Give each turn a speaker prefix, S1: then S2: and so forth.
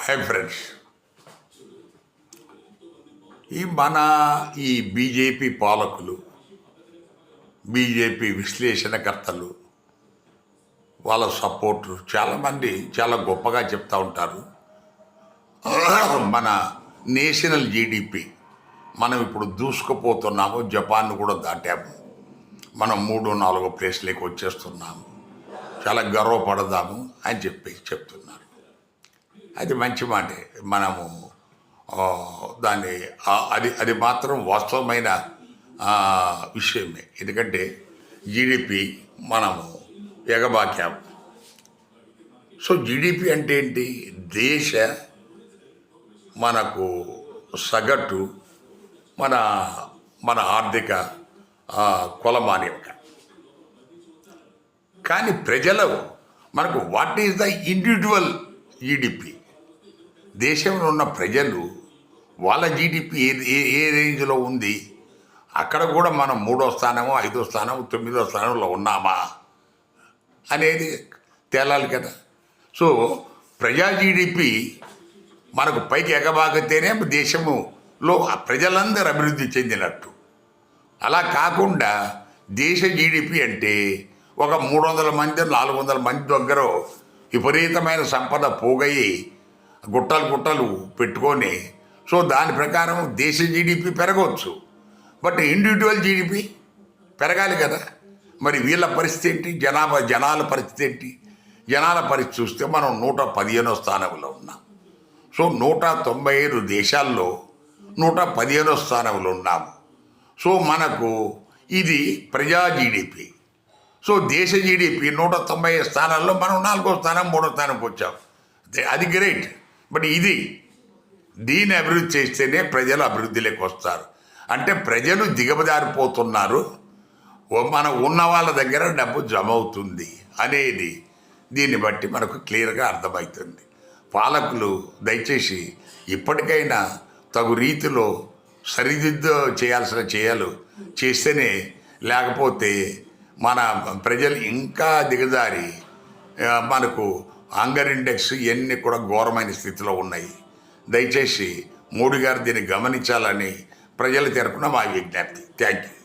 S1: Hi friends, ఈ BJP పాలకులు, BJP విశ్లేషణకర్తలు, వాళ్ళ సపోర్టు చాలామంది చాలా గొప్పగా చెప్తూ ఉంటారు. మన నేషనల్ జీడిపి మనం ఇప్పుడు దూసుకుపోతున్నాము, జపాన్ కూడా దాటాము, మనం 3-4 ప్లేస్లోకి వచ్చేస్తున్నాము, చాలా గర్వపడదాము అని చెప్తున్నారు. అది మంచి మాటే. మనము దాన్ని అది మాత్రం వాస్తవమైన విషయమే. ఎందుకంటే జీడిపి మనము ఎగబాకాము. సో జీడిపి అంటే ఏంటి? దేశ మనకు సగటు మన ఆర్థిక కొలమానిక. కానీ ప్రజలు మనకు what is the individual GDP? దేశంలో ఉన్న ప్రజలు వాళ్ళ జీడిపి ఏ రేంజ్లో ఉంది, అక్కడ కూడా మనం 3వ స్థానమో 5వ స్థానమో 9వ స్థానంలో ఉన్నామా అనేది తేలాలి కదా. సో ప్రజా జీడిపి మనకు పైకి ఎగబాగితేనే దేశములో ప్రజలందరూ అభివృద్ధి చెందినట్టు. అలా కాకుండా దేశ జీడిపి అంటే ఒక 300 మంది 400 మంది దగ్గర విపరీతమైన సంపద పోగయి గుట్టలు పెట్టుకొని, సో దాని ప్రకారం దేశ జీడిపి పెరగవచ్చు, బట్ ఇండివిజువల్ జీడిపి పెరగాలి కదా. మరి వీళ్ళ పరిస్థితి ఏంటి? జనాల పరిస్థితి ఏంటి? జనాల పరిస్థితి చూస్తే మనం 115వ స్థానంలో ఉన్నాం. సో 195 దేశాల్లో 115వ స్థానంలో ఉన్నాము. సో మనకు ఇది ప్రజా జీడిపి. సో దేశ జీడిపి 190 స్థానాల్లో మనం 4వ స్థానం 3వ స్థానంకి వచ్చాం. అది గ్రేట్. బట్ దీన్ని అభివృద్ధి చేస్తేనే ప్రజలు అభివృద్ధిలోకి వస్తారు. అంటే ప్రజలు దిగబదారిపోతున్నారు, మనం ఉన్న వాళ్ళ దగ్గర డబ్బు జమ అవుతుంది అనేది దీన్ని బట్టి మనకు క్లియర్గా అర్థమవుతుంది. పాలకులు దయచేసి ఇప్పటికైనా తగు రీతిలో సరిదిద్దు చేయాల్సిన చేస్తేనే, లేకపోతే మన ప్రజలు ఇంకా దిగజారి మనకు హంగర్ ఇండెక్స్ ఇవన్నీ కూడా ఘోరమైన స్థితిలో ఉన్నాయి. దయచేసి మోడీ గారు దీన్ని గమనించాలని ప్రజల తరపున మా విజ్ఞప్తి. Thank you.